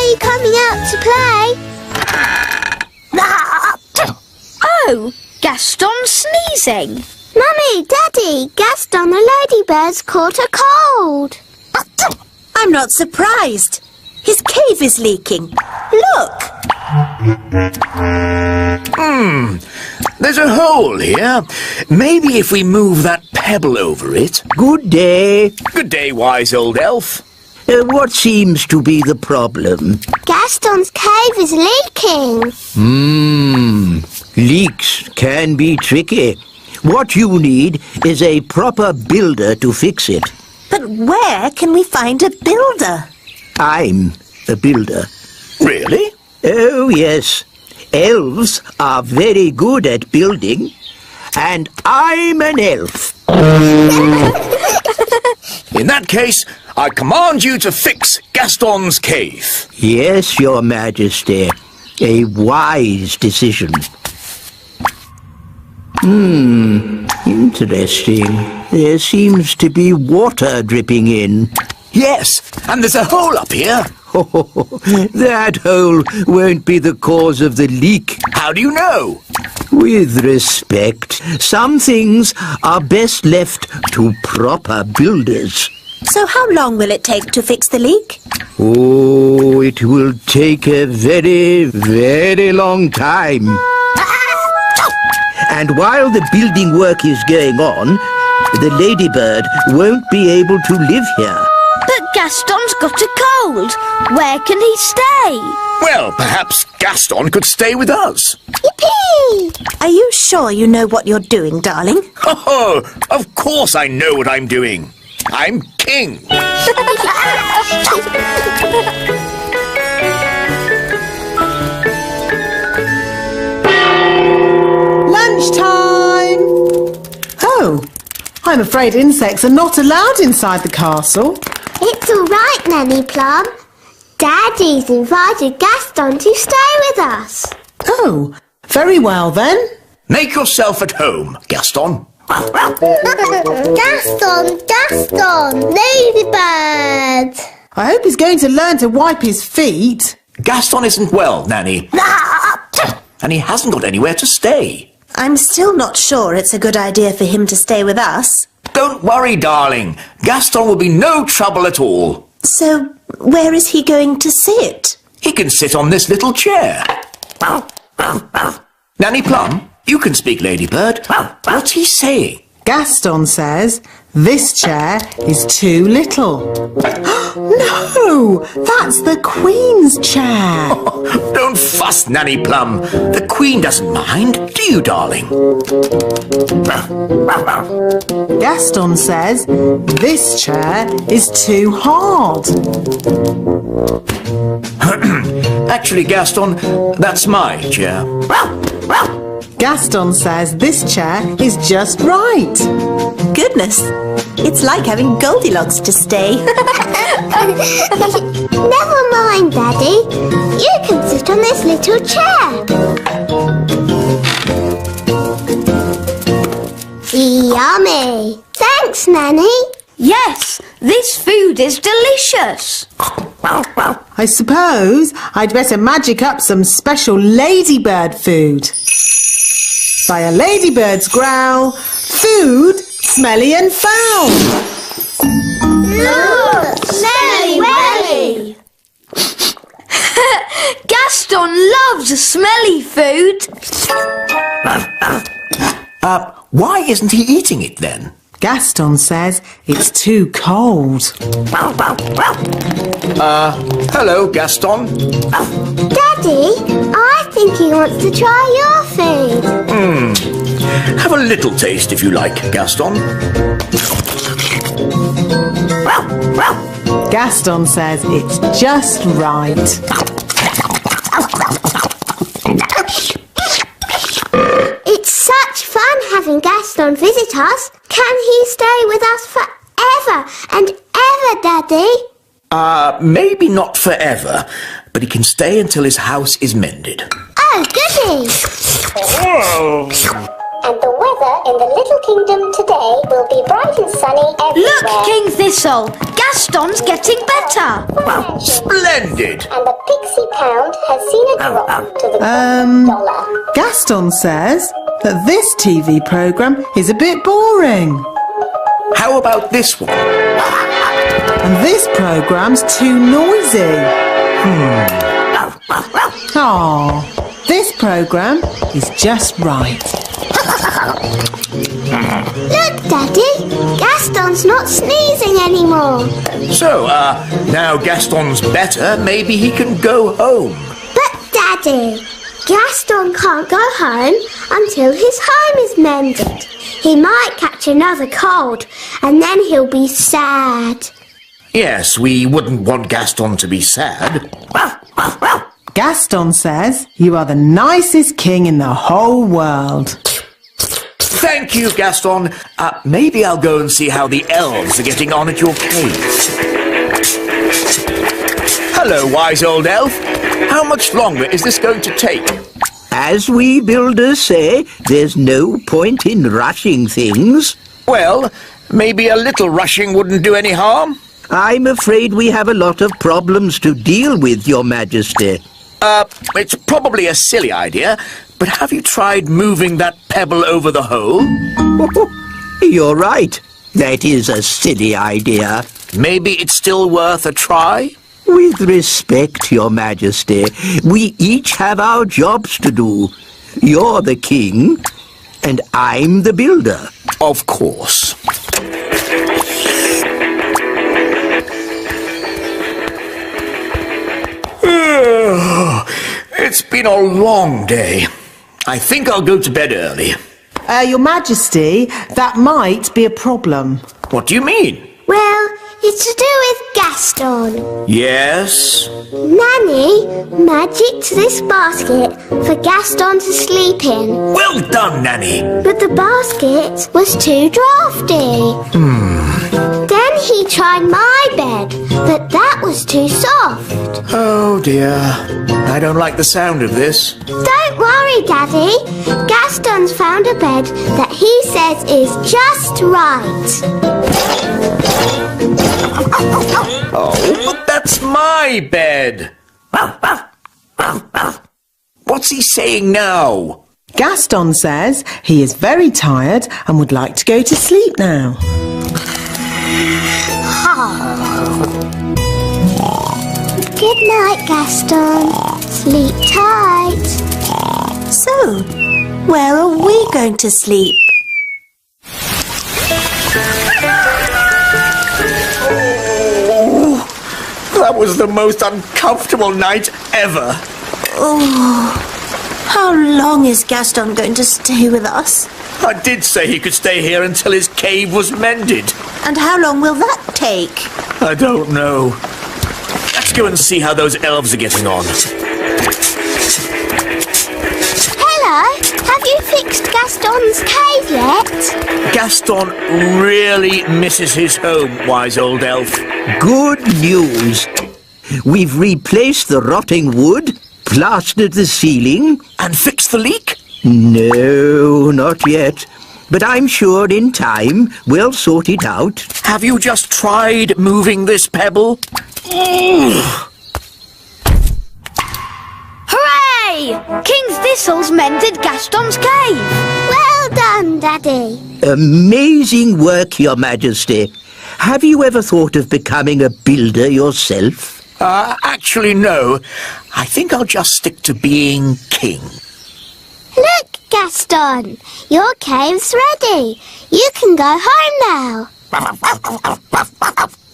are you coming out to play? Oh, Gaston's sneezing. Mummy, Daddy, Gaston the ladybird's caught a cold. I'm not surprised. His cave is leaking. Look! There's a hole here. Maybe if we move that pebble over it. Good day. Good day, wise old elf. What seems to be the problem? Gaston's cave is leaking. Leaks can be tricky. What you need is a proper builder to fix it. But where can we find a builder? I'm a builder. Really? Oh, yes. Elves are very good at building, and I'm an elf. In that case, I command you to fix Gaston's cave. Yes, Your Majesty. A wise decision. Interesting. There seems to be water dripping in. Yes, and there's a hole up here. That hole won't be the cause of the leak. How do you know? With respect, some things are best left to proper builders. So how long will it take to fix the leak? Oh, it will take a very, very long time. And while the building work is going on, the ladybird won't be able to live here. But Gaston's got a cold. Where can he stay? Well, perhaps Gaston could stay with us. Yippee! Are you sure you know what you're doing, darling? Oh, of course I know what I'm doing. I'm king. Lunchtime! Oh, I'm afraid insects are not allowed inside the castle. It's all right, Nanny Plum. Daddy's invited Gaston to stay with us. Oh, very well then. Make yourself at home, Gaston. Gaston, ladybird. I hope he's going to learn to wipe his feet. Gaston isn't well, Nanny. And he hasn't got anywhere to stay. I'm still not sure it's a good idea for him to stay with us. Don't worry, darling. Gaston will be no trouble at all. So, where is he going to sit? He can sit on this little chair. Nanny Plum, you can speak, Ladybird. What's he saying? Gaston says this chair is too little. No, that's the Queen's chair. Don't fuss, Nanny Plum. The Queen doesn't mind, do you, darling? Gaston says this chair is too hard. Actually, Gaston, that's my chair. Gaston says this chair is just right. Goodness, it's like having Goldilocks to stay. Never mind, Daddy. You can sit on this little chair. Yummy. Thanks, Nanny. Yes, this food is delicious. I suppose I'd better magic up some special ladybird food. By a ladybird's growl, food smelly and foul. Look, smelly welly. Gaston loves smelly food. Why isn't he eating it then? Gaston says it's too cold. Hello, Gaston. Daddy, I think he wants to try your food. Have a little taste if you like, Gaston. Gaston says it's just right. It's such fun having Gaston visit us. Can he stay with us forever and ever, Daddy? Maybe not forever, but he can stay until his house is mended. Oh, goody! And the weather in the little kingdom today will be bright and sunny everywhere. Look, King Thistle, Gaston's getting better. Splendid! And the Pixie Pound has seen a drop to the $1 Gaston says that this TV programme is a bit boring. How about this one? And this programme's too noisy. Aw, this programme is just right. Look, Daddy, Gaston's not sneezing anymore. So, now Gaston's better, maybe he can go home. But, Daddy, Gaston can't go home until his home is mended. He might catch another cold, and then he'll be sad. Yes, we wouldn't want Gaston to be sad. Gaston says you are the nicest king in the whole world. Thank you, Gaston. Maybe I'll go and see how the elves are getting on at your cave. Hello, wise old elf. How much longer is this going to take? As we builders say, there's no point in rushing things. Well, maybe a little rushing wouldn't do any harm. I'm afraid we have a lot of problems to deal with, Your Majesty. It's probably a silly idea, but have you tried moving that pebble over the hole? You're right. That is a silly idea. Maybe it's still worth a try? With respect, Your Majesty, we each have our jobs to do. You're the king, and I'm the builder. Of course. It's been a long day. I think I'll go to bed early. Your Majesty, that might be a problem. What do you mean? Well, it's to do with Gaston. Yes? Nanny magicked this basket for Gaston to sleep in. Well done, Nanny. But the basket was too drafty. Then he tried my bed, but that was too soft. Oh dear. I don't like the sound of this. Don't worry, Daddy. Gaston's found a bed that he says is just right. Oh, but that's my bed. What's he saying now? Gaston says he is very tired and would like to go to sleep now. Good night, Gaston. Sleep tight. So, where are we going to sleep? That was the most uncomfortable night ever. How long is Gaston going to stay with us? I did say he could stay here until his cave was mended. And how long will that take? I don't know. Let's go and see how those elves are getting on. Hello, have you fixed Gaston's cave yet? Gaston really misses his home, wise old elf. Good news. We've replaced the rotting wood, plastered the ceiling. And fixed the leak? No, not yet. But I'm sure in time we'll sort it out. Have you just tried moving this pebble? Hooray! King Thistle's mended Gaston's cave. Well done, Daddy. Amazing work, Your Majesty. Have you ever thought of becoming a builder yourself? Actually, no. I think I'll just stick to being king. Look, Gaston, your cave's ready. You can go home now.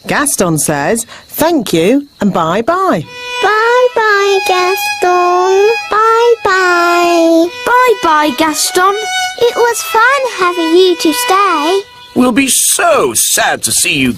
Gaston says thank you and bye-bye. Bye-bye, Gaston. Bye-bye. Bye-bye, Gaston. It was fun having you to stay. We'll be so sad to see you